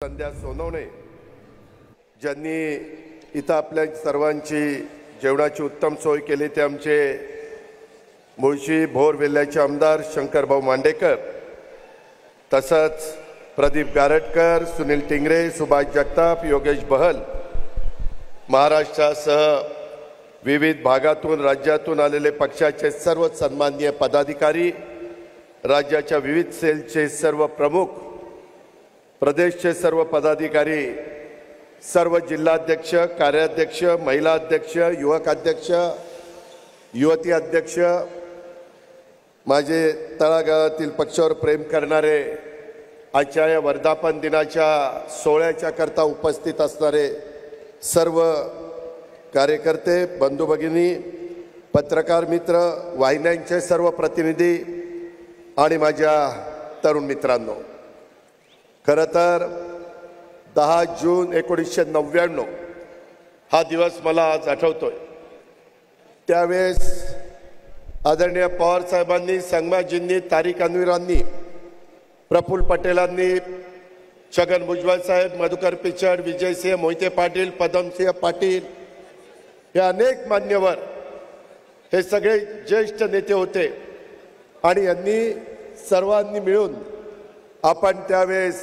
संध्या सोनवणे ज्यांनी इथं आपल्या सर्वांची जेवणाची उत्तम सोय केली ते आमचे मुळशी भोर वेल्ह्याचे आमदार शंकरभाऊ मांडेकर, तसंच प्रदीप गारटकर, सुनील टिंगरे, सुभाष जगताप, योगेश बहल, महाराष्ट्रासह विविध भागातून राज्यातून आलेले पक्षाचे सर्व सन्माननीय पदाधिकारी, राज्याच्या विविध सेलचे सर्व प्रमुख, प्रदेशचे सर्व पदाधिकारी, सर्व जिल्हाध्यक्ष, कार्याध्यक्ष, महिला अध्यक्ष, युवक अध्यक्ष, युवती अध्यक्ष, माझे तळागाळातील पक्षावर प्रेम करणारे, आजच्या या वर्धापन दिनाच्या सोहळ्याच्या करता उपस्थित असणारे सर्व कार्यकर्ते, बंधू भगिनी, पत्रकार मित्र, वाहिन्यांचे सर्व प्रतिनिधी आणि माझ्या तरुण मित्रांनो, खरं तर 10 जून 1999 हा दिवस मला आज आठवतोय। त्यावेळेस आदरणीय पवार साहेबांनी, संगमाजींनी, तारिक अन्वीरांनी, प्रफुल्ल पटेलांनी, छगन भुजबळ साहेब, मधुकर पिचड, विजयसिंह मोहिते पाटील, पदमसिंह पाटील हे अनेक मान्यवर, हे सगळे ज्येष्ठ नेते होते आणि यांनी सर्वांनी मिळून आपण त्यावेळेस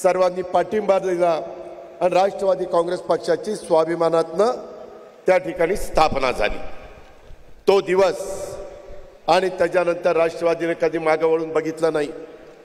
सर्वांनी पाठिंबा दिला आणि राष्ट्रवादी काँग्रेस पक्षाची स्वाभिमानातनं त्या ठिकाणी स्थापना झाली। तो दिवस आणि त्याच्यानंतर राष्ट्रवादीने कधी मागे वळून बघितलं नाही।